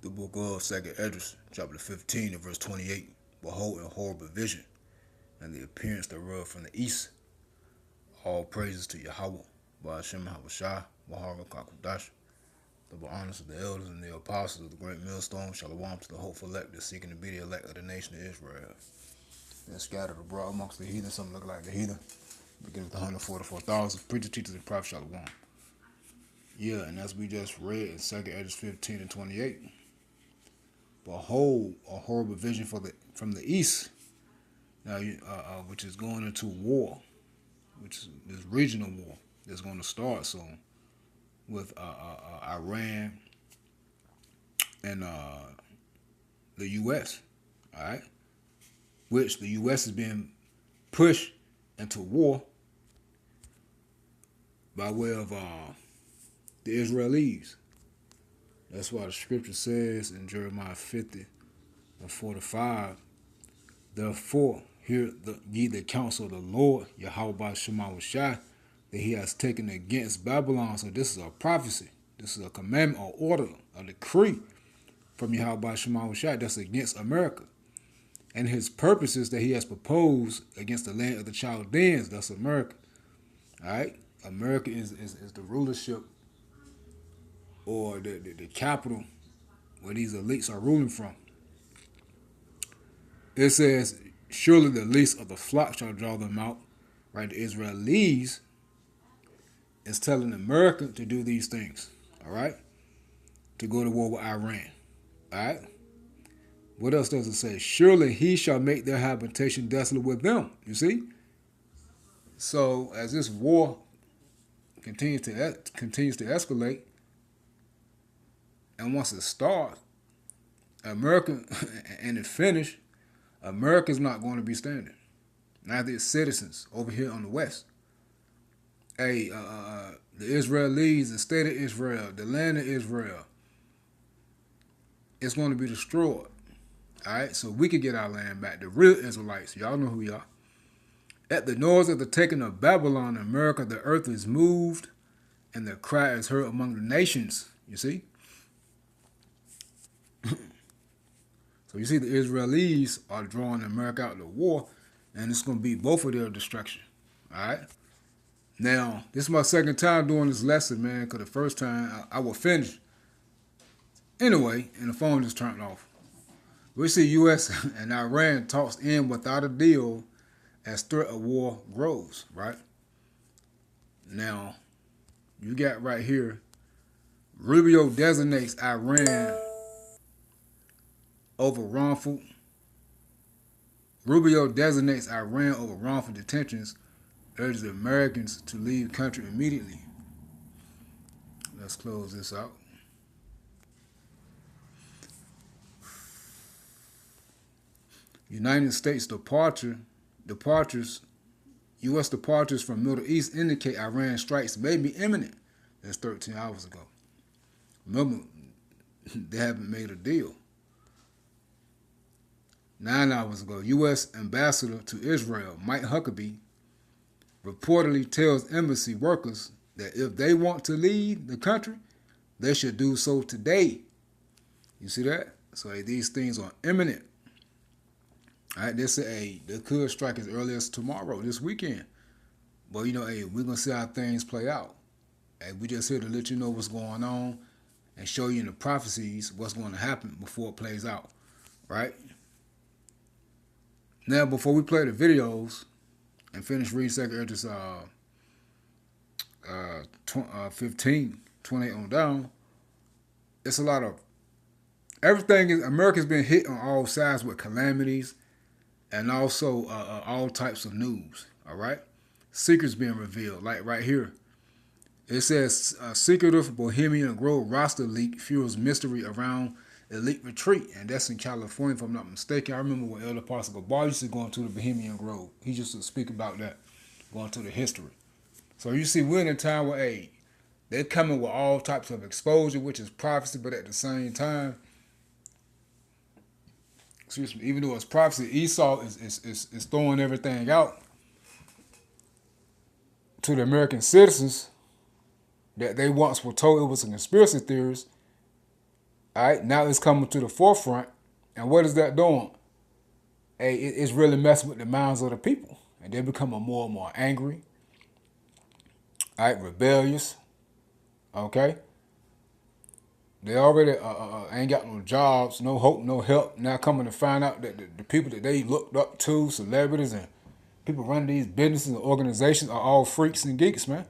The book of 2nd Esdras, chapter 15 and verse 28. Behold, a horrible vision, and the appearance thereof from the east. All praises to Yahweh, Ba'ashem Habashah, Bahara Kakudash. Double honors to the elders and the apostles of the great millstone. Shalom to the hopeful elect that's seeking to be the elect of the nation of Israel. Then scattered abroad amongst the heathen, some look like the heathen. Begin with 144,000. Preacher, teachers, and prophet Shalom. Yeah, and as we just read in 2nd Esdras 15 and 28. Behold, a horrible vision from the east, now which is going into war, which is this regional war that's going to start soon with Iran and the U.S. All right, which the U.S. is being pushed into war by way of the Israelis. That's why the scripture says in Jeremiah 50 and 45, therefore hear ye the counsel of the Lord, Yahweh Shema Shai, that he has taken against Babylon. So this is a prophecy. This is a commandment or order, a decree from Yahweh Shema Shai that's against America. And his purposes that he has proposed against the land of the Chaldeans, that's America. All right? America is the rulership or the capital where these elites are ruling from. It says, surely the least of the flock shall draw them out. Right? The Israelis is telling America to do these things. All right? To go to war with Iran. All right? What else does it say? Surely he shall make their habitation desolate with them. You see? So as this war continues to escalate, and once it starts, America and it finished, America's not going to be standing. Neither its citizens over here on the West. Hey, the Israelis, the state of Israel, the land of Israel, it's going to be destroyed. All right, so we could get our land back. The real Israelites, y'all know who we are. At the noise of the taking of Babylon, America, the earth is moved, and the cry is heard among the nations. You see? So you see the Israelis are drawing America out of the war, and it's going to be both of their destruction. All right? Now, this is my second time doing this lesson, man, because the first time I will finish. Anyway, and the phone just turned off. We see U.S. and Iran talks end without a deal as threat of war grows, right? Now, you got right here, Rubio designates Iran over wrongful. Rubio designates Iran over wrongful detentions, urges the Americans to leave the country immediately. Let's close this out. United States departures, U.S. departures from Middle East indicate Iran strikes may be imminent. That's 13 hours ago. Remember, they haven't made a deal. 9 hours ago, U.S. Ambassador to Israel, Mike Huckabee, reportedly tells embassy workers that if they want to leave the country, they should do so today. You see that? So these things are imminent. All right, they say, they could strike as early as tomorrow, this weekend. But, we're going to see how things play out. Hey, we just here to let you know what's going on and show you in the prophecies what's going to happen before it plays out, right? Now, before we play the videos and finish reading 2nd Esdras 15, 28 on down, it's a lot of, America's been hit on all sides with calamities, and also all types of news, all right? Secrets being revealed, like right here. It says, secretive Bohemian Grove roster leak fuels mystery around elite retreat. And that's in California, if I'm not mistaken. I remember when Elder Pastor Gabar used to go into the Bohemian Grove. He used to speak about that, going to the history. So you see, we're in a time where, they're coming with all types of exposure, which is prophecy, but at the same time, excuse me, even though it's prophecy, Esau is throwing everything out to the American citizens that they once were told it was a conspiracy theorist. All right, now it's coming to the forefront, and what is that doing? Hey, it's really messing with the minds of the people, and they're becoming more and more angry, all right, rebellious. Okay, they already ain't got no jobs, no hope, no help. Now coming to find out that the people that they looked up to, celebrities and people running these businesses and organizations, are all freaks and geeks, man.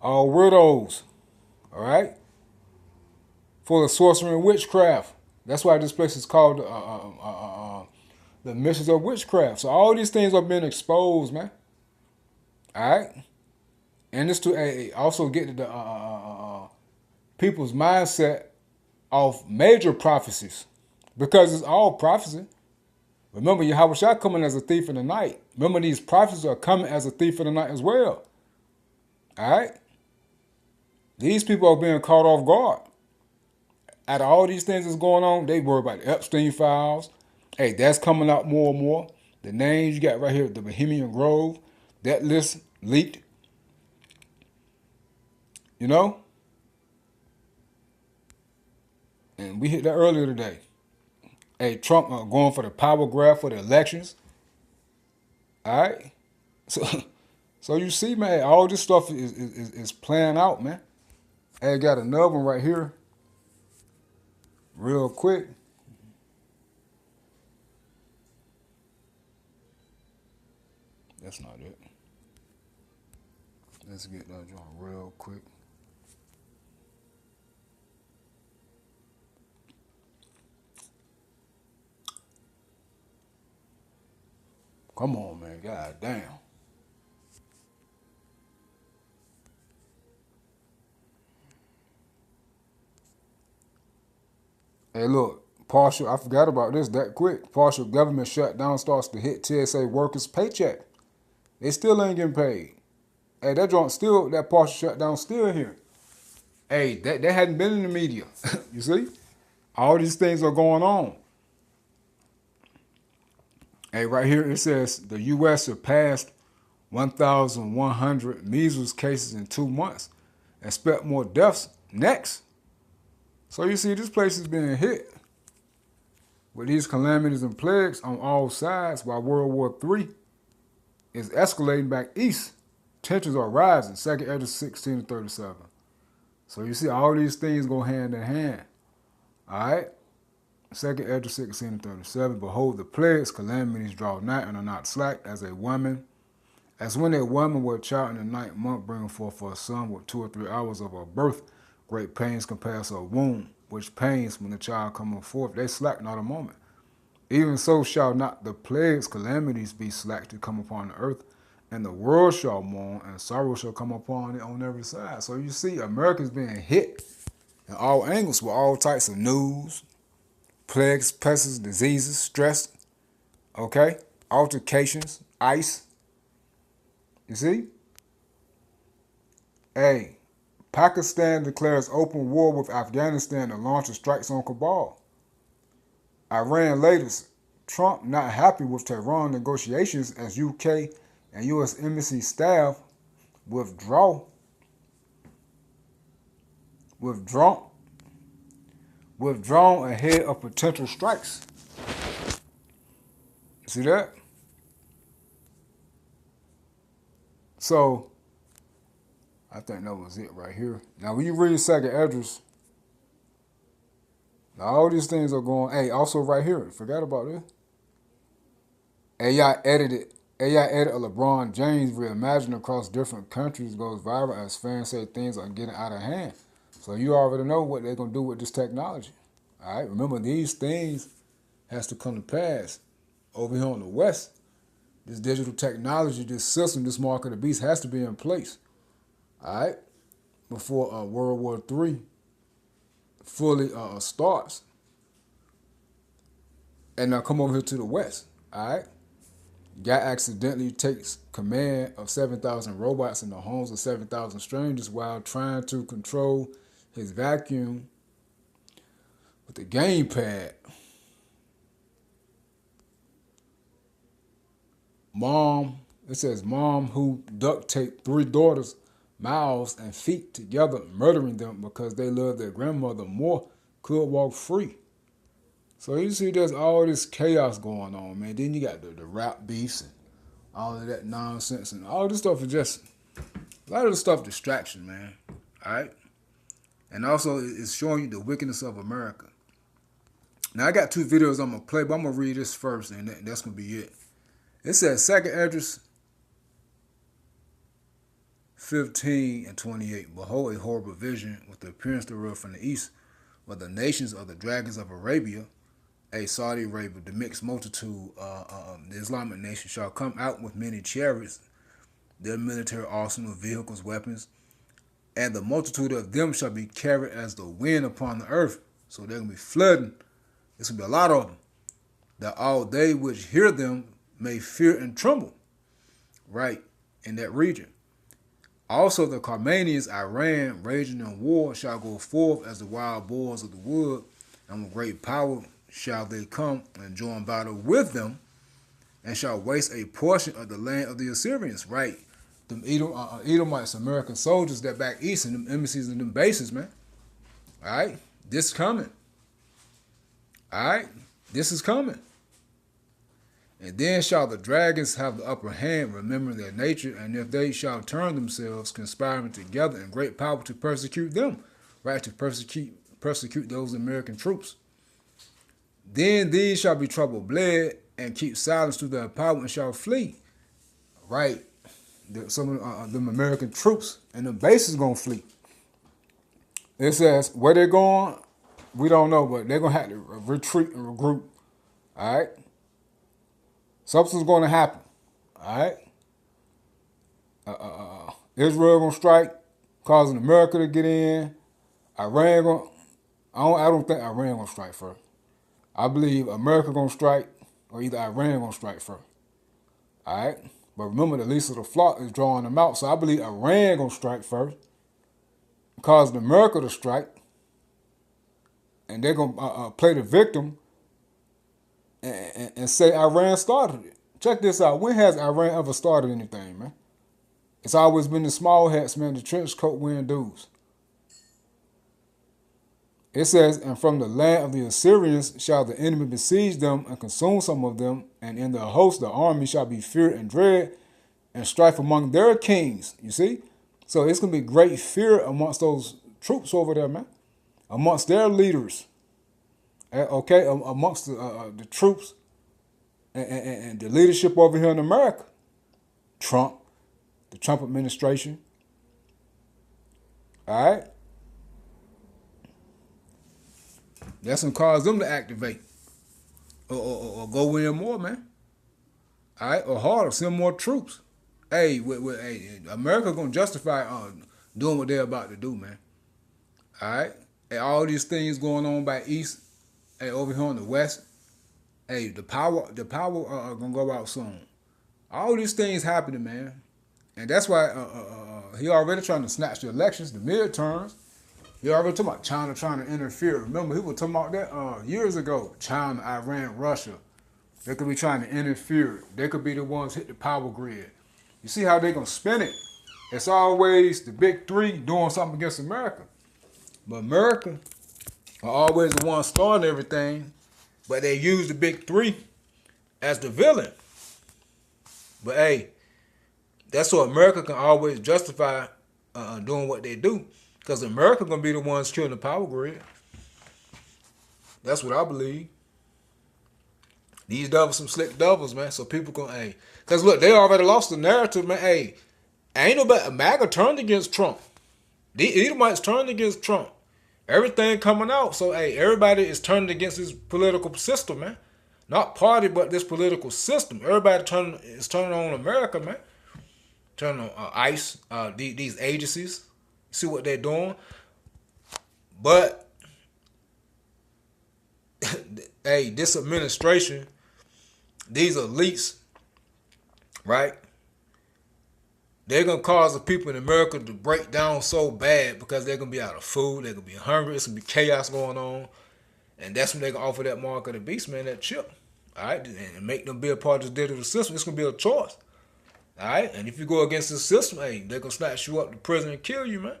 All weirdos. All right, full of sorcery and witchcraft. That's why this place is called the Mysteries of Witchcraft. So all these things are being exposed, man. All right, and it's to also get to the people's mindset of major prophecies, because it's all prophecy. Remember, Yahweh Shah coming as a thief in the night. Remember, these prophecies are coming as a thief in the night as well. All right, these people are being caught off guard. Out of all these things that's going on, they worry about the Epstein files. Hey, that's coming out more and more. The names you got right here, the Bohemian Grove, that list leaked. You know? And we hit that earlier today. Hey, Trump going for the power grab for the elections. All right? So so you see, man, all this stuff is playing out, man. Hey, got another one right here. Real quick. That's not it. Let's get that joint real quick. Come on, man. God damn. Hey, look. Partial, I forgot about this that quick. Partial government shutdown starts to hit TSA workers' paycheck. They still ain't getting paid. Hey, that joint still, that partial shutdown still here. Hey, that hadn't been in the media. You see? All these things are going on. Hey, right here it says the U.S. surpassed 1,100 measles cases in 2 months. Expect more deaths next. So you see, this place is being hit with these calamities and plagues on all sides, while World War III is escalating back east. Tensions are rising. 2nd Esdras 16 to 37. So you see, all these things go hand in hand. All right? 2nd Esdras 16 and 37. Behold, the plagues, calamities draw nigh and are not slack, as when a woman with a child in the 9th month bringing forth for a son with 2 or 3 hours of her birth, great pains compass her womb, which pains when the child cometh forth, they slack not a moment. Even so shall not the plagues, calamities be slack to come upon the earth, and the world shall mourn, and sorrow shall come upon it on every side. So you see, America's being hit in all angles with all types of news, plagues, pests, diseases, stress, okay, altercations, ice. You see? Hey, Pakistan declares open war with Afghanistan and launches strikes on Kabul. Iran latest. Trump not happy with Tehran negotiations as UK and U.S. embassy staff withdrawn ahead of potential strikes. See that? So, I think that was it right here. Now, when you read 2nd Esdras, now all these things are going. Hey, also right here, forgot about this. AI edited a LeBron James reimagined across different countries goes viral as fans say things are getting out of hand. So you already know what they're gonna do with this technology. All right, remember these things has to come to pass over here on the West. This digital technology, this system, this mark of the beast has to be in place. All right, before World War III fully starts. And now come over here to the West. All right. Guy accidentally takes command of 7,000 robots in the homes of 7,000 strangers while trying to control his vacuum with the gamepad. It says mom who duct taped 3 daughters' mouths and feet together, murdering them because they love their grandmother more could walk free. So you see there's all this chaos going on, man. Then you got the rap beefs and all of that nonsense, and all this stuff is just a lot of the stuff distraction, man. All right, and also it's showing you the wickedness of America. Now I got two videos I'm gonna play, but I'm gonna read this first, and that's gonna be it. It says 2nd Esdras 15 and 28. Behold, a horrible vision with the appearance thereof from the east, where the nations of the dragons of Arabia, Saudi Arabia, the mixed multitude, the Islamic nation, shall come out with many chariots, their military arsenal, vehicles, weapons, and the multitude of them shall be carried as the wind upon the earth. So they're going to be flooding. There's going to be a lot of them, that all they which hear them may fear and tremble, right, in that region. Also the Carmanians, Iran, raging in war, shall go forth as the wild boars of the wood, and with great power shall they come and join battle with them, and shall waste a portion of the land of the Assyrians, right? Them Edomites, American soldiers that back east in them embassies and them bases, man. All right? This is coming. All right? This is coming. And then shall the dragons have the upper hand, remembering their nature, and if they shall turn themselves, conspiring together in great power to persecute them, right? To persecute those American troops. Then these shall be trouble bled, and keep silence to their power, and shall flee, right? Some of them American troops and the base is going to flee. It says where they're going, we don't know, but they're going to have to retreat and regroup. All right? Something's going to happen. All right? Israel going to strike, causing America to get in. Iran going I don't think Iran going to strike first. I believe America going to strike, or either Iran going to strike first. All right? But remember, the least of the flock is drawing them out. So I believe Iran going to strike first, causing America to strike. And they're going to play the victim and say Iran started it. Check this out. When has Iran ever started anything, man? It's always been the small hats, man, the trench coat wearing dudes. It says, and from the land of the Assyrians shall the enemy besiege them and consume some of them, and in the host the army shall be fear and dread, and strife among their kings. You see? So it's going to be great fear amongst those troops over there, man. Amongst their leaders. Okay? Amongst the troops and the leadership over here in America. Trump, the Trump administration. All right? That's going to cause them to activate or go in more, man. All right? Or harder, send more troops. Hey, America going to justify doing what they're about to do, man. All right? And all these things going on by east, over here on the west. Hey, the power are going to go out soon. All these things happening, man. And that's why he already trying to snatch the elections, the midterms. He already talking about China trying to interfere. Remember, he was talking about that years ago. China, Iran, Russia. They could be trying to interfere. They could be the ones hit the power grid. You see how they going to spin it? It's always the big three doing something against America. But America are always the ones starting everything. But they use the big three as the villain. But hey, that's so America can always justify doing what they do. Because America going to be the ones killing the power grid. That's what I believe. These devils some slick devils, man. So people can, hey. Because look, they already lost the narrative, man. Hey, ain't nobody, MAGA turned against Trump. The Edomites turned against Trump. Everything coming out. So, hey, everybody is turning against this political system, man. Not party, but this political system. Everybody is turning on America, man. Turning on ICE, these agencies. See what they're doing. But, hey, this administration, these elites, right? They're going to cause the people in America to break down so bad because they're going to be out of food. They're going to be hungry. It's going to be chaos going on. And that's when they're going to offer that mark of the beast, man, that chip. All right? And make them be a part of this digital system. It's going to be a choice. All right? And if you go against this system, hey, they're going to snatch you up to prison and kill you, man.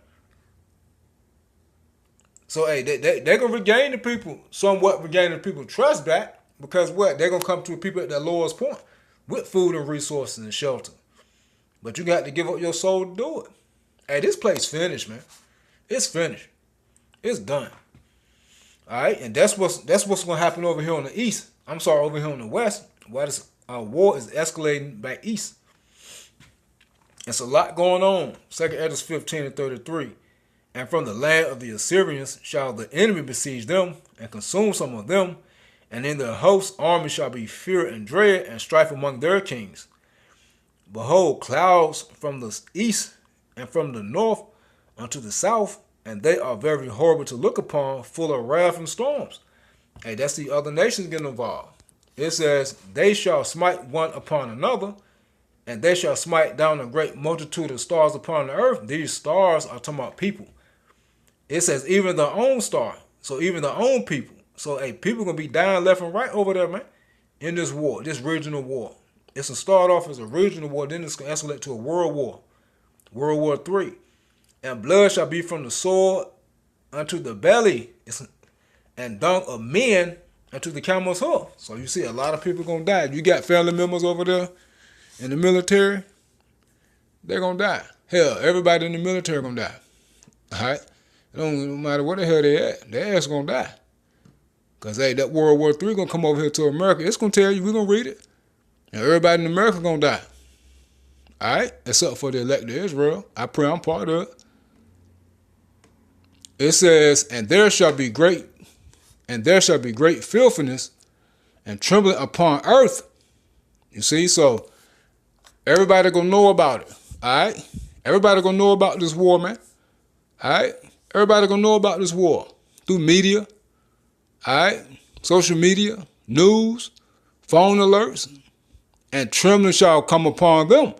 So hey, they're gonna regain the people, somewhat regain the people trust back, because what? They're gonna come to people at their lowest point with food and resources and shelter. But you got to give up your soul to do it. Hey, this place finished, man. It's finished. It's done. All right, and that's what's gonna happen over here on the east. I'm sorry, over here on the west. Why this war is escalating back east. It's a lot going on. 2 Esdras 15:33. And from the land of the Assyrians shall the enemy besiege them and consume some of them, and in their host army shall be fear and dread and strife among their kings. Behold, clouds from the east and from the north unto the south, and they are very horrible to look upon, full of wrath and storms. Hey, that's the other nations getting involved. It says, they shall smite one upon another, and they shall smite down a great multitude of stars upon the earth. These stars are talking about people. It says even their own star. So even their own people. So hey, people gonna be dying left and right over there, man. In this war, this regional war. It's gonna start off as a regional war, then it's gonna escalate to a world war. World War III. And blood shall be from the sword unto the belly, and dung of men unto the camel's hoof. So you see a lot of people gonna die. You got family members over there in the military, they're gonna die. Hell, everybody in the military gonna die. Alright? It don't matter where the hell they at, their ass gonna die. Cause hey, that World War III gonna come over here to America. It's gonna tell you, we're gonna read it. And everybody in America gonna die. Alright? Except for the elect of Israel. I pray I'm part of it. It says, and there shall be great filthiness and trembling upon earth. You see, so everybody gonna know about it. Alright? Everybody gonna know about this war, man. Alright? Everybody gonna know about this war. Through media. Alright? Social media, news, phone alerts, and trembling shall come upon them.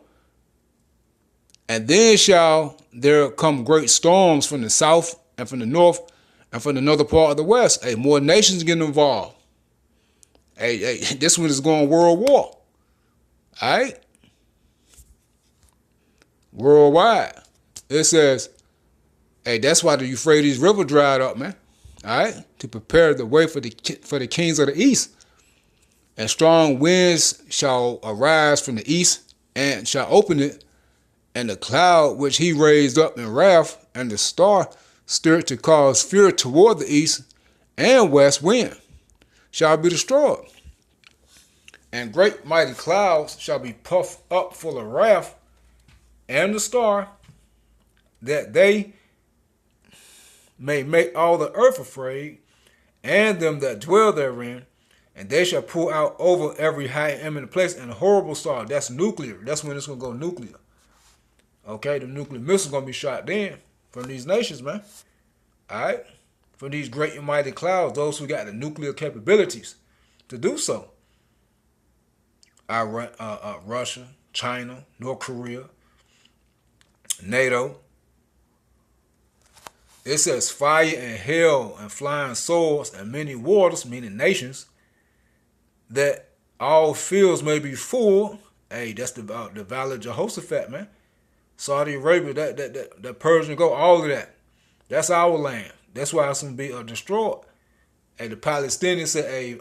And then shall there come great storms from the south and from the north and from another part of the west. Hey, more nations getting involved. Hey, this one is going world war. Alright? Worldwide. It says, hey, that's why the Euphrates River dried up, man. Alright? To prepare the way for the kings of the east. And strong winds shall arise from the east and shall open it. And the cloud which he raised up in wrath and the star stirred to cause fear toward the east and west wind shall be destroyed. And great mighty clouds shall be puffed up full of wrath and the star, that they may make all the earth afraid, and them that dwell therein, and they shall pour out over every high and eminent place, and a horrible star. That's nuclear. That's when it's going to go nuclear. Okay, the nuclear missiles going to be shot down from these nations, man. All right? From these great and mighty clouds, those who got the nuclear capabilities to do so. Russia, China, North Korea, NATO. It says fire and hail and flying swords and many waters, meaning nations, that all fields may be full. Hey, that's the Valley of Jehoshaphat, man. Saudi Arabia, that Persian Gulf, all of that. That's our land. That's why it's going to be destroyed. Hey, the Palestinians said, hey,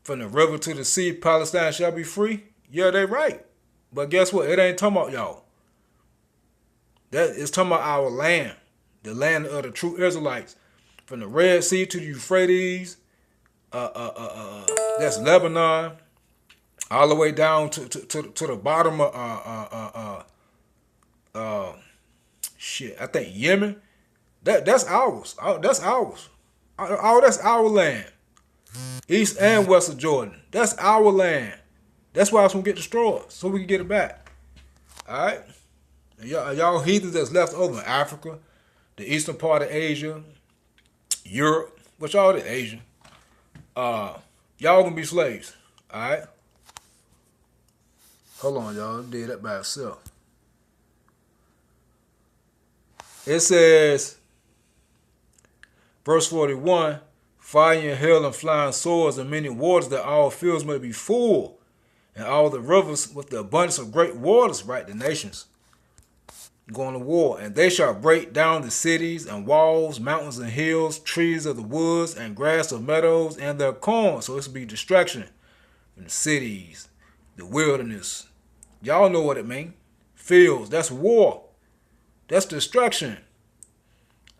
from the river to the sea, Palestine shall be free. Yeah, they right. But guess what? It ain't talking about y'all. That is talking about our land. The land of the true Israelites. From the Red Sea to the Euphrates. That's Lebanon. All the way down to the bottom of I think Yemen. That's ours. That's ours. That's our land. East and west of Jordan. That's our land. That's why it's gonna get destroyed, so we can get it back. All right, y'all heathens that's left over in Africa, the eastern part of Asia, Europe, which all the Asia. Y'all gonna be slaves. All right. Hold on, y'all. It did that by itself. It says, verse 41, fire and hail and flying swords and many waters, that all fields may be full, and all the rivers with the abundance of great waters, right? The nations. going to war. And they shall break down the cities and walls, mountains and hills, trees of the woods and grass of meadows and their corn. So this will be destruction in the cities, the wilderness. Y'all know what it means. Fields, that's war. That's destruction.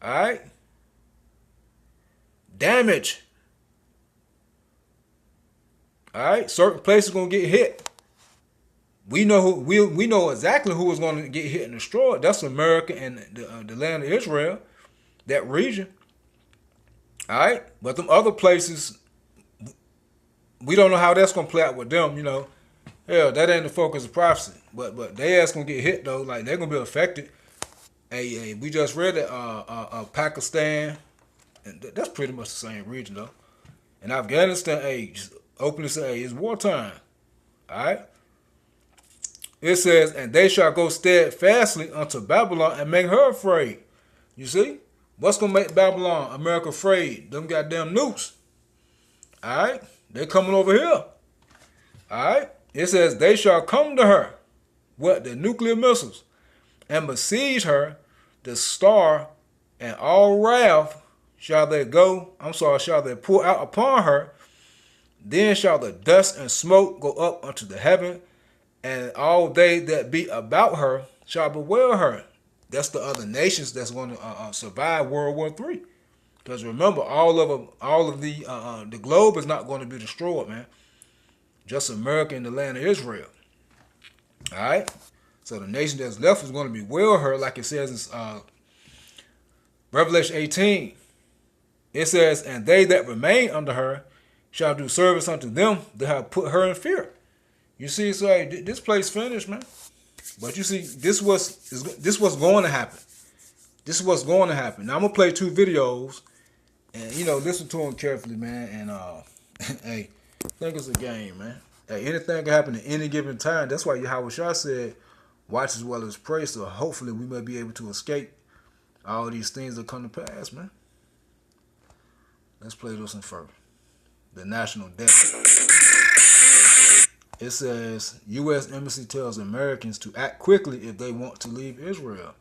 Alright? Damage. Alright? Certain places gonna get hit. We know we know exactly who is gonna get hit and destroyed. That's America and the land of Israel, that region. Alright? But them other places, we don't know how that's gonna play out with them, you know. Hell, that ain't the focus of prophecy. But they ass gonna get hit though, like they're gonna be affected. Hey, we just read that Pakistan, and that's pretty much the same region though. And Afghanistan, just openly say, it's wartime. Alright? It says, and they shall go steadfastly unto Babylon and make her afraid. You see? What's gonna make Babylon, America afraid? Them goddamn nukes. Alright? They coming over here. Alright? It says, they shall come to her. What? The nuclear missiles. And besiege her, the star, and all wrath shall they pour out upon her. Then shall the dust and smoke go up unto the heaven, and all they that be about her shall bewail her. That's the other nations that's going to survive World War III. Because remember, all of the globe is not going to be destroyed, man. Just America and the land of Israel. All right. So the nation that's left is going to bewail her, like it says in Revelation 18. It says, and they that remain under her shall do service unto them that have put her in fear. You see, so hey, this place finished, man. But you see, this was going to happen. This is what's going to happen. Now I'm gonna play 2 videos, and listen to them carefully, man. And hey, think it's a game, man. Hey, anything can happen at any given time. That's why Yahweh Shah said, watch as well as pray. So hopefully we may be able to escape all these things that come to pass, man. Let's play this one first. The national debt. It says, U.S. Embassy tells Americans to act quickly if they want to leave Israel.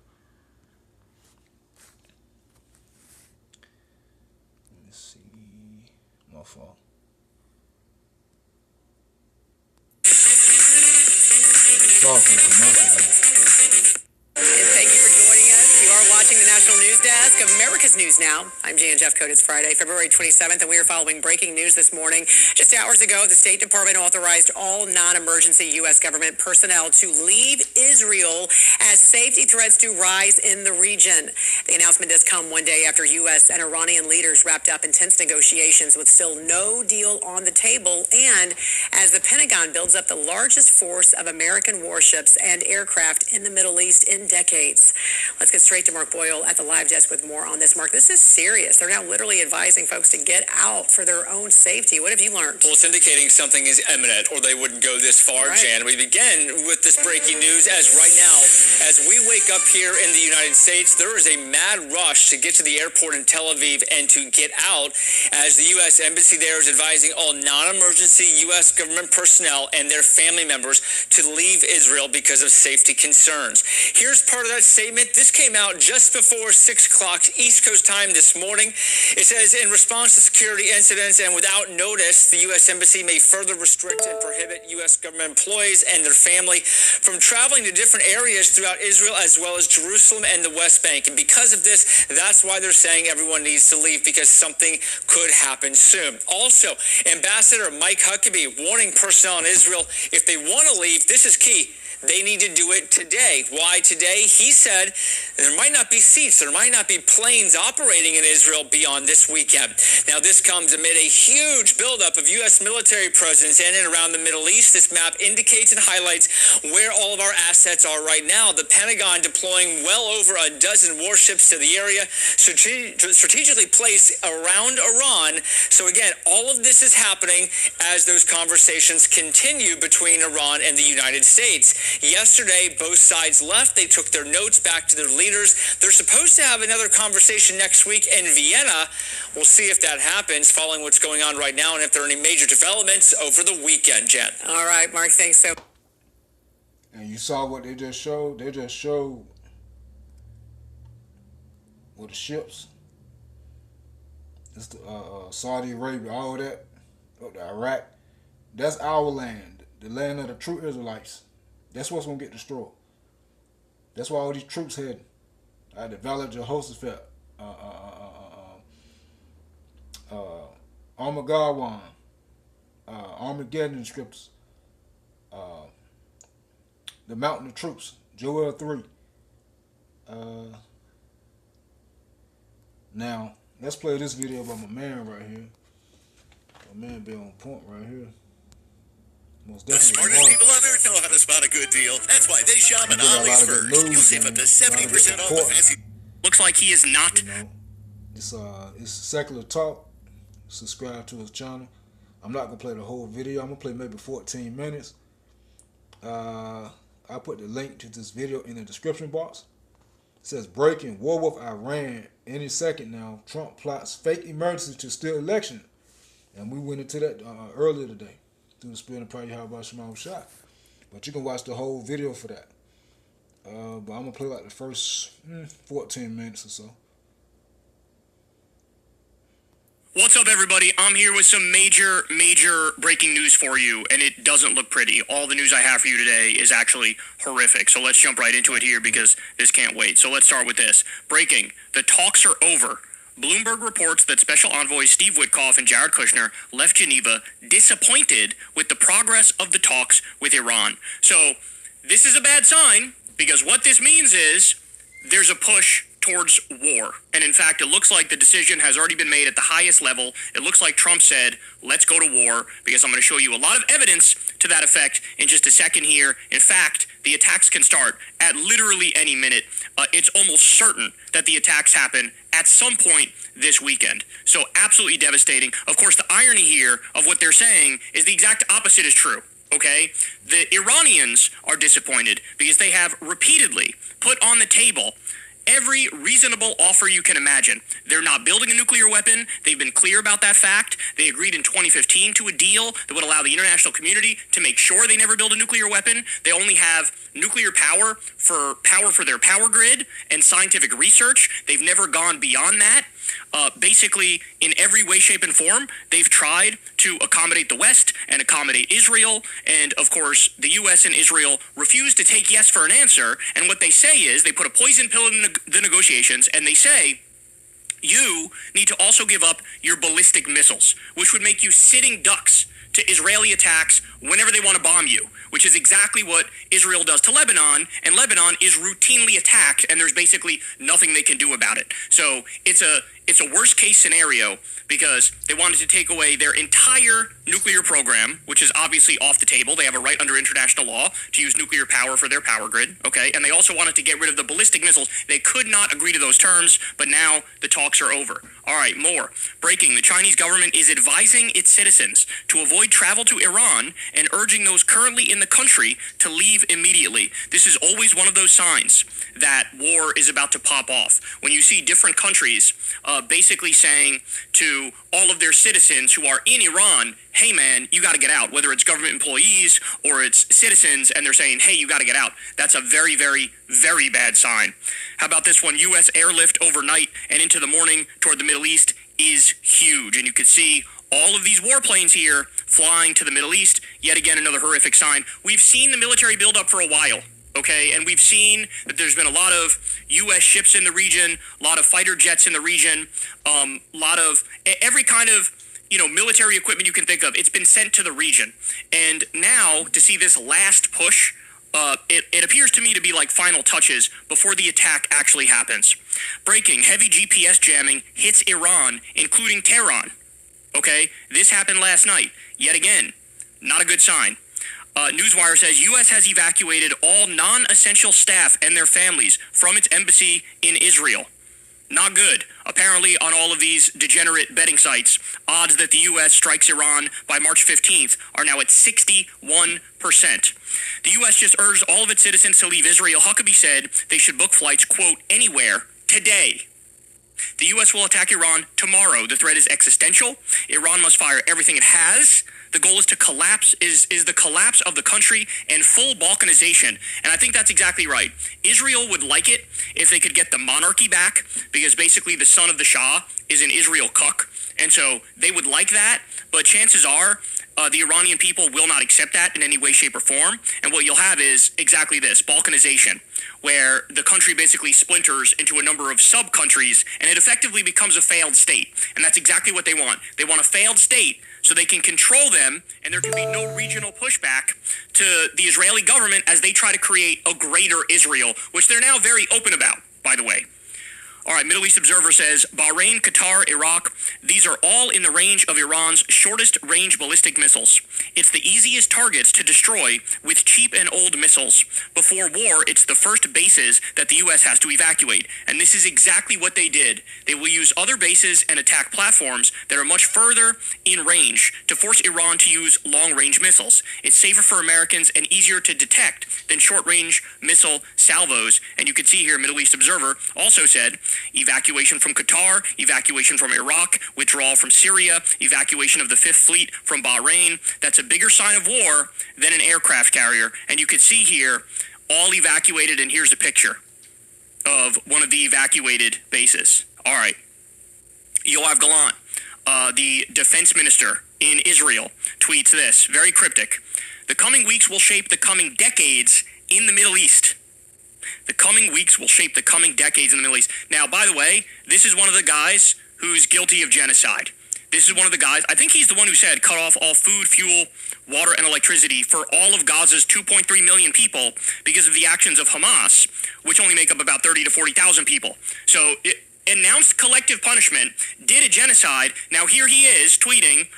Let me see. My fault. Sorry for the commercial, man. And thank you for joining us. You are watching the National News Desk of America's News Now. I'm Jan Jeff Code. It's Friday, February 27th, and we are following breaking news this morning. Just hours ago, the State Department authorized all non-emergency U.S. government personnel to leave Israel as safety threats do rise in the region. The announcement does come one day after U.S. and Iranian leaders wrapped up intense negotiations with still no deal on the table, and as the Pentagon builds up the largest force of American warships and aircraft in the Middle East in decades. Let's get straight to Mark Boyle at the live desk with more on this. Mark, this is serious. They're now literally advising folks to get out for their own safety. What have you learned? Well, it's indicating something is imminent, or they wouldn't go this far, right. Jan. We begin with this breaking news as right now, as we wake up here in the United States, there is a mad rush to get to the airport in Tel Aviv and to get out, as the U.S. Embassy there is advising all non-emergency U.S. government personnel and their family members to leave Israel because of safety concerns. Here's part of that statement. This came out just before 6 o'clock East Coast time this morning. It says, in response to security incidents and without notice, the U.S. Embassy may further restrict and prohibit U.S. government employees and their family from traveling to different areas throughout Israel as well as Jerusalem and the West Bank. And because of this, that's why they're saying everyone needs to leave, because something could happen soon. Also, Ambassador Mike Huckabee warning personnel in Israel, if they want to leave, this is key, they need to do it today. Why today? He said there might not be seats, there might not be planes operating in Israel beyond this weekend. Now, this comes amid a huge buildup of U.S. military presence in and around the Middle East. This map indicates and highlights where all of our assets are right now. The Pentagon deploying well over a dozen warships to the area, strategically placed around Iran. So again, all of this is happening as those conversations continue between Iran and the United States. Yesterday, both sides left. They took their notes back to their leaders. They're supposed to have another conversation next week in Vienna. We'll see if that happens following what's going on right now and if there are any major developments over the weekend, Jen. All right, Mark, thanks so much. And you saw what they just showed? They just showed with the ships. It's the Saudi Arabia, all that, up to Iraq. That's our land, the land of the true Israelites. That's what's gonna get destroyed. That's why all these troops heading. The Valley of Jehoshaphat, Armageddon, Armageddon scriptures, the Mountain of Troops, Joel 3. Now, let's play this video by my man right here. My man be on point right here. Most The smartest people on earth know how to spot a good deal. That's why they shop at Ollie's first. You'll save up to 70% off the fancy. Looks like he is not. You know, it's secular talk. Subscribe to his channel. I'm not gonna play the whole video. I'm gonna play maybe 14 minutes. I'll put the link to this video in the description box. It says breaking war with Iran any second now. Trump plots fake emergency to steal election, and we went into that earlier today through the spirit of prayer. How about Shema shot? But you can watch the whole video for that. But I'm gonna play like the first 14 minutes or so. What's up, everybody? I'm here with some major breaking news for you, and it doesn't look pretty. All the news I have for you today is actually horrific, so let's jump right into it here because this can't wait. So let's start with this. Breaking. The talks are over. Bloomberg reports that Special Envoy Steve Witkoff and Jared Kushner left Geneva disappointed with the progress of the talks with Iran. So this is a bad sign because what this means is there's a push towards war. And in fact, it looks like the decision has already been made at the highest level. It looks like Trump said, let's go to war, because I'm going to show you a lot of evidence to that effect in just a second here. In fact, the attacks can start at literally any minute. It's almost certain that the attacks happen at some point this weekend. So absolutely devastating. Of course, the irony here of what they're saying is the exact opposite is true. Okay? The Iranians are disappointed because they have repeatedly put on the table every reasonable offer you can imagine. They're not building a nuclear weapon. They've been clear about that fact. They agreed in 2015 to a deal that would allow the international community to make sure they never build a nuclear weapon. They only have nuclear power for their power grid and scientific research. They've never gone beyond that. Basically, in every way, shape, and form, they've tried to accommodate the West and accommodate Israel. And, of course, the U.S. and Israel refuse to take yes for an answer. And what they say is they put a poison pill in the negotiations, and they say, you need to also give up your ballistic missiles, which would make you sitting ducks to Israeli attacks whenever they want to bomb you, which is exactly what Israel does to Lebanon, and Lebanon is routinely attacked, and there's basically nothing they can do about it. So it's a worst case scenario because they wanted to take away their entire nuclear program, which is obviously off the table. They have a right under international law to use nuclear power for their power grid, okay? And they also wanted to get rid of the ballistic missiles. They could not agree to those terms, but now the talks are over. All right, more. Breaking. The Chinese government is advising its citizens to avoid travel to Iran and urging those currently in the country to leave immediately. This is always one of those signs that war is about to pop off. When you see different countries basically saying to all of their citizens who are in Iran, hey man, you got to get out, whether it's government employees or it's citizens, and they're saying, hey, you got to get out. That's a very, very, very bad sign. How about this one? U.S. airlift overnight and into the morning toward the Middle East is huge. And you could see all of these warplanes here flying to the Middle East. Yet again, another horrific sign. We've seen the military build up for a while. Okay, and we've seen that there's been a lot of U.S. ships in the region, a lot of fighter jets in the region, a lot of every kind of, military equipment you can think of. It's been sent to the region. And now to see this last push, it appears to me to be like final touches before the attack actually happens. Breaking. Heavy GPS jamming hits Iran, including Tehran. Okay, this happened last night. Yet again, not a good sign. Newswire says U.S. has evacuated all non-essential staff and their families from its embassy in Israel. Not good. Apparently, on all of these degenerate betting sites, odds that the U.S. strikes Iran by March 15th are now at 61%. The U.S. just urged all of its citizens to leave Israel. Huckabee said they should book flights, quote, anywhere today. The U.S. will attack Iran tomorrow. The threat is existential. Iran must fire everything it has. The goal is to collapse, is the collapse of the country and full Balkanization. And I think that's exactly right. Israel would like it if they could get the monarchy back, because basically the son of the Shah is an Israel cuck. And so they would like that, but chances are the Iranian people will not accept that in any way, shape, or form. And what you'll have is exactly this, Balkanization, where the country basically splinters into a number of sub-countries, and it effectively becomes a failed state. And that's exactly what they want. They want a failed state so they can control them, and there can be no regional pushback to the Israeli government as they try to create a greater Israel, which they're now very open about, by the way. All right, Middle East Observer says Bahrain, Qatar, Iraq, these are all in the range of Iran's shortest range ballistic missiles. It's the easiest targets to destroy with cheap and old missiles. Before war, it's the first bases that the U.S. has to evacuate. And this is exactly what they did. They will use other bases and attack platforms that are much further in range to force Iran to use long-range missiles. It's safer for Americans and easier to detect than short-range missile salvos. And you can see here, Middle East Observer also said, evacuation from Qatar, evacuation from Iraq, withdrawal from Syria, evacuation of the Fifth Fleet from Bahrain. That's a bigger sign of war than an aircraft carrier. And you can see here, all evacuated, and here's a picture of one of the evacuated bases. All right. Yoav Gallant, the defense minister in Israel, tweets this, very cryptic. The coming weeks will shape the coming decades in the Middle East. The coming weeks will shape the coming decades in the Middle East. Now, by the way, this is one of the guys who's guilty of genocide. This is one of the guys, I think he's the one who said cut off all food, fuel, water, and electricity for all of Gaza's 2.3 million people because of the actions of Hamas, which only make up about 30 to 40,000 people. So announced collective punishment, did a genocide. Now here he is tweeting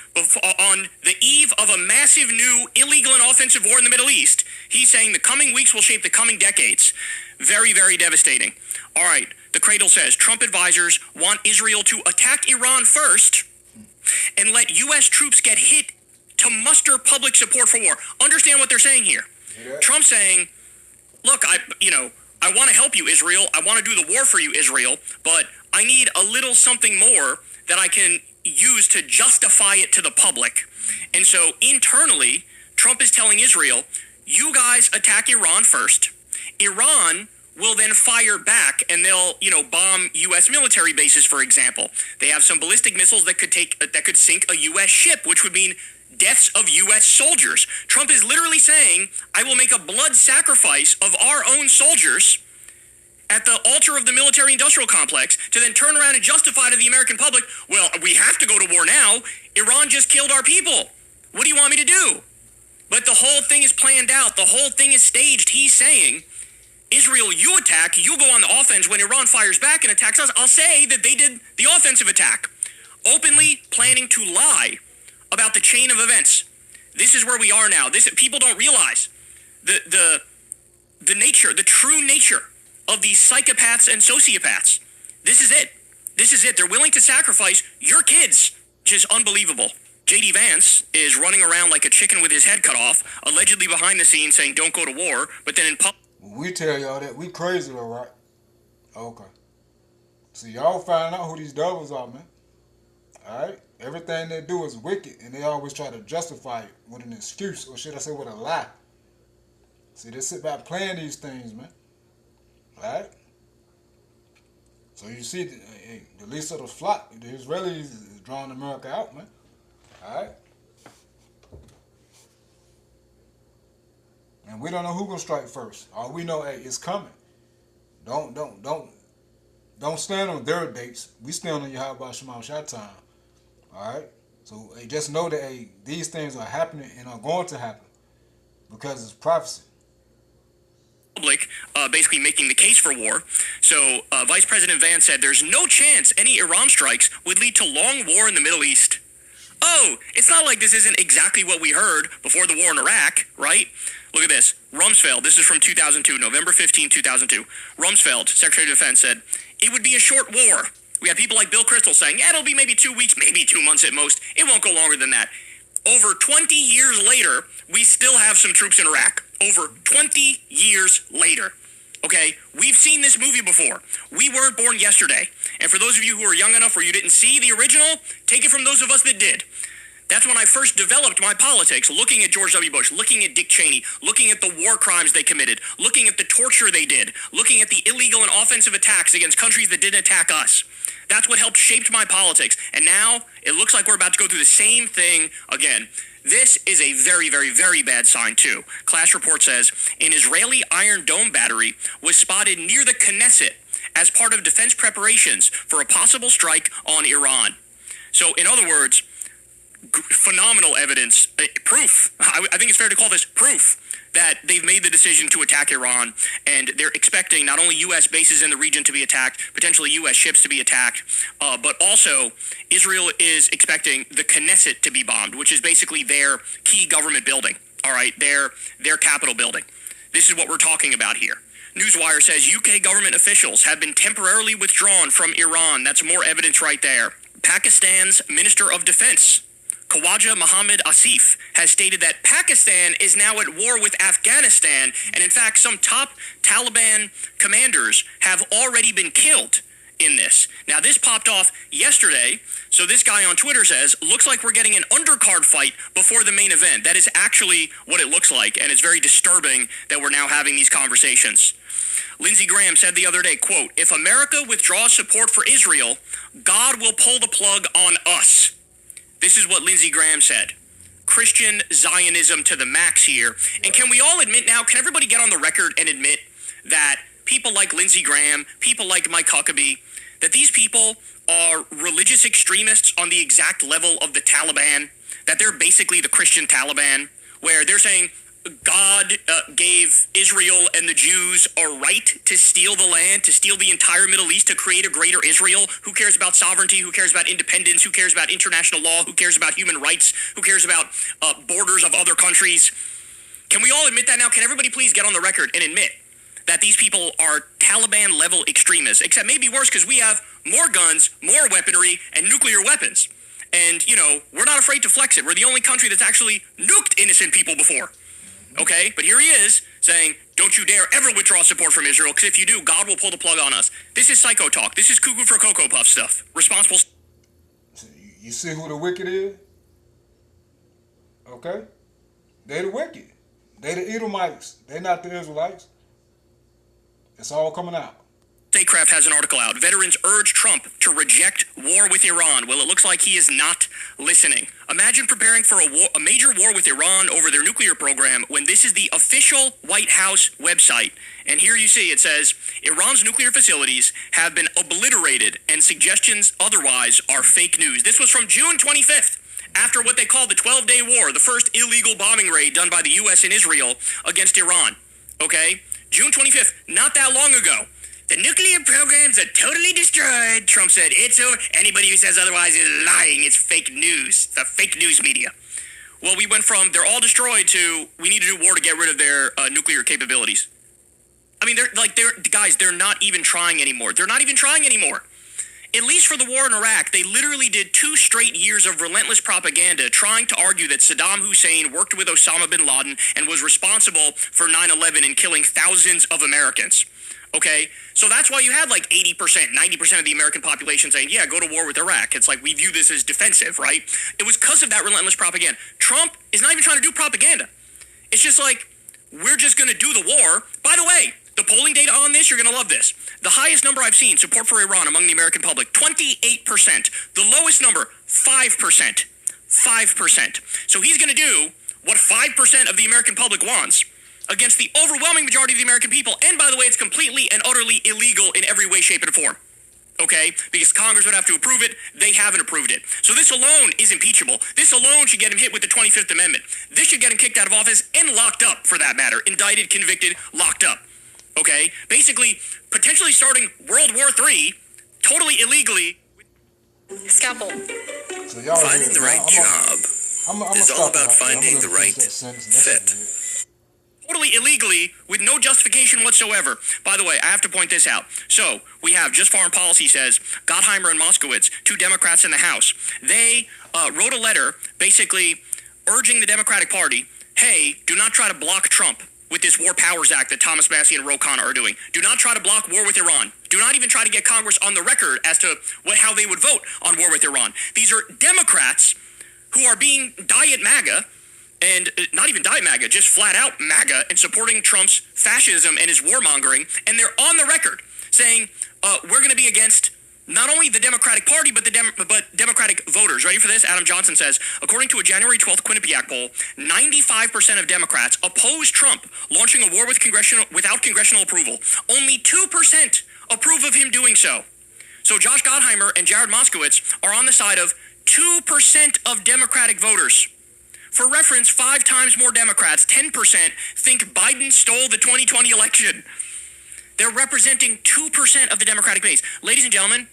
on the eve of a massive new illegal and offensive war in the Middle East. He's saying the coming weeks will shape the coming decades. Very, very devastating. All right, the Cradle says Trump advisors want Israel to attack Iran first and let U.S. troops get hit to muster public support for war. Understand what they're saying here. Yeah. Trump saying, look, I want to help you, Israel. I want to do the war for you, Israel, but I need a little something more that I can use to justify it to the public. And so internally, Trump is telling Israel, you guys attack Iran first. Iran will then fire back, and they'll, bomb U.S. military bases, for example. They have some ballistic missiles that could sink a U.S. ship, which would mean deaths of U.S. soldiers. Trump is literally saying, I will make a blood sacrifice of our own soldiers at the altar of the military-industrial complex to then turn around and justify to the American public, well, we have to go to war now. Iran just killed our people. What do you want me to do? But the whole thing is planned out. The whole thing is staged. He's saying, Israel, you attack, you go on the offense. When Iran fires back and attacks us, I'll say that they did the offensive attack. Openly planning to lie about the chain of events. This is where we are now. People don't realize the nature, the true nature of these psychopaths and sociopaths. This is it. This is it. They're willing to sacrifice your kids, which is unbelievable. J.D. Vance is running around like a chicken with his head cut off, allegedly behind the scenes saying don't go to war, but then in public. We tell y'all that we crazy though, right? Okay. So y'all find out who these devils are, man. Alright? Everything they do is wicked, and they always try to justify it with an excuse, or should I say with a lie. See, they sit back playing these things, man. Alright? So you see, the least of the flock, the Israelis is drawing America out, man. Alright? And we don't know who's gonna strike first. All we know, it's coming. Don't stand on their dates. We stand on Yahweh Shema Shah time. Alright? So just know that these things are happening and are going to happen because it's prophecy. Public basically making the case for war. So Vice President Vance said there's no chance any Iran strikes would lead to long war in the Middle East. Oh, it's not like this isn't exactly what we heard before the war in Iraq, right? Look at this. Rumsfeld, this is from 2002, November 15, 2002. Rumsfeld, Secretary of Defense, said, it would be a short war. We had people like Bill Kristol saying, yeah, it'll be maybe 2 weeks, maybe 2 months at most. It won't go longer than that. Over 20 years later, we still have some troops in Iraq. Over 20 years later. Okay, we've seen this movie before. We weren't born yesterday. And for those of you who are young enough where you didn't see the original, take it from those of us that did. That's when I first developed my politics, looking at George W. Bush, looking at Dick Cheney, looking at the war crimes they committed, looking at the torture they did, looking at the illegal and offensive attacks against countries that didn't attack us. That's what helped shape my politics. And now it looks like we're about to go through the same thing again. This is a very, very, very bad sign, too. Clash report says an Israeli Iron Dome battery was spotted near the Knesset as part of defense preparations for a possible strike on Iran. So, in other words, phenomenal evidence, proof. I think it's fair to call this proof that they've made the decision to attack Iran, and they're expecting not only U.S. bases in the region to be attacked, potentially U.S. ships to be attacked, but also Israel is expecting the Knesset to be bombed, which is basically their key government building, all right, their capital building. This is what we're talking about here. Newswire says UK government officials have been temporarily withdrawn from Iran. That's more evidence right there. Pakistan's Minister of Defense, Khawaja Mohammad Asif, has stated that Pakistan is now at war with Afghanistan, and in fact, some top Taliban commanders have already been killed in this. Now, this popped off yesterday, so this guy on Twitter says, looks like we're getting an undercard fight before the main event. That is actually what it looks like, and it's very disturbing that we're now having these conversations. Lindsey Graham said the other day, quote, "If America withdraws support for Israel, God will pull the plug on us." This is what Lindsey Graham said. Christian Zionism to the max here. And can we all admit now, can everybody get on the record and admit that people like Lindsey Graham, people like Mike Huckabee, that these people are religious extremists on the exact level of the Taliban, that they're basically the Christian Taliban, where they're saying God gave Israel and the Jews a right to steal the land, to steal the entire Middle East, to create a greater Israel. Who cares about sovereignty? Who cares about independence? Who cares about international law? Who cares about human rights? Who cares about borders of other countries? Can we all admit that now? Can everybody please get on the record and admit that these people are Taliban-level extremists, except maybe worse because we have more guns, more weaponry, and nuclear weapons. And, you know, we're not afraid to flex it. We're the only country that's actually nuked innocent people before. Okay, but here he is saying, don't you dare ever withdraw support from Israel, because if you do, God will pull the plug on us. This is psycho talk. This is cuckoo for Cocoa Puff stuff. Responsible. You see who the wicked is? Okay? They the wicked. They the Edomites. They not the Israelites. It's all coming out. Statecraft has an article out. Veterans urge Trump to reject war with Iran. Well, it looks like he is not listening. Imagine preparing for a major war with Iran over their nuclear program when this is the official White House website. And here you see it says, Iran's nuclear facilities have been obliterated and suggestions otherwise are fake news. This was from June 25th, after what they called the 12-day war, the first illegal bombing raid done by the U.S. and Israel against Iran. Okay? June 25th, not that long ago. The nuclear programs are totally destroyed. Trump said, it's over. Anybody who says otherwise is lying. It's fake news. The fake news media. Well, we went from they're all destroyed to we need to do war to get rid of their nuclear capabilities. I mean, they're not even trying anymore. They're not even trying anymore. At least for the war in Iraq, they literally did 2 straight years of relentless propaganda trying to argue that Saddam Hussein worked with Osama bin Laden and was responsible for 9/11 and killing thousands of Americans. Okay, so that's why you had like 80%, 90% of the American population saying, yeah, go to war with Iraq. It's like we view this as defensive, right? It was because of that relentless propaganda. Trump is not even trying to do propaganda. It's just like, we're just going to do the war. By the way, the polling data on this, you're going to love this. The highest number I've seen, support for Iran among the American public, 28%. The lowest number, 5%. 5%. So he's going to do what 5% of the American public wants against the overwhelming majority of the American people. And by the way, it's completely and utterly illegal in every way, shape, and form. Okay? Because Congress would have to approve it. They haven't approved it. So this alone is impeachable. This alone should get him hit with the 25th Amendment. This should get him kicked out of office and locked up, for that matter. Indicted, convicted, locked up. Okay? Basically, potentially starting World War III, totally illegally. Scalpel. So y'all Finding the right job is all about finding the right fit. Totally illegally with no justification whatsoever. By the way, I have to point this out. So we have Just Foreign Policy says, Gottheimer and Moskowitz, 2 Democrats in the House, they wrote a letter basically urging the Democratic Party, hey, do not try to block Trump. with this War Powers Act that Thomas Massie and Ro Khanna are doing. Do not try to block war with Iran. Do not even try to get Congress on the record as to how they would vote on war with Iran. These are Democrats who are being diet MAGA, and not even diet MAGA, just flat out MAGA, and supporting Trump's fascism and his warmongering. And they're on the record saying, we're going to be against not only the Democratic Party, but Democratic voters. Ready for this? Adam Johnson says, according to a January 12th Quinnipiac poll, 95% of Democrats oppose Trump launching a war without congressional approval. Only 2% approve of him doing so. So Josh Gottheimer and Jared Moskowitz are on the side of 2% of Democratic voters. For reference, 5 times more Democrats, 10%, think Biden stole the 2020 election. They're representing 2% of the Democratic base. Ladies and gentlemen,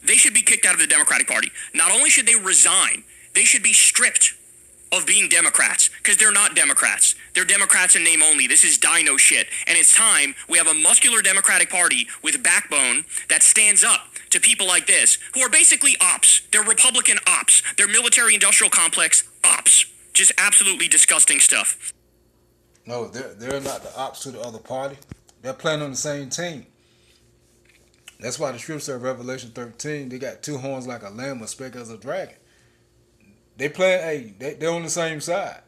they should be kicked out of the Democratic Party. Not only should they resign, they should be stripped of being Democrats, because they're not Democrats. They're Democrats in name only. This is dino shit. And it's time we have a muscular Democratic Party with backbone that stands up to people like this, who are basically ops. They're Republican ops. They're military-industrial complex ops. Just absolutely disgusting stuff. No, they're not the ops to the other party. They're playing on the same team. That's why the scripture said, Revelation 13, they got 2 horns like a lamb, a speck as a dragon. They playing, they're on the same side.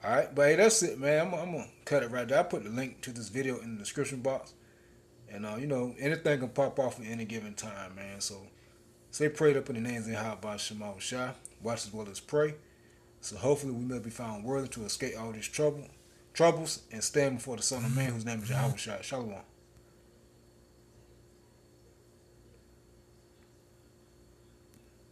All right, but hey, that's it, man. I'm going to cut it right there. I put the link to this video in the description box. And, anything can pop off at any given time, man. So, stay prayed up in the names of Yahweh Shema Shai. Watch as well as pray. So, hopefully, we may be found worthy to escape all these troubles and stand before the Son of Man, whose name is Yahweh Shai. Shalom.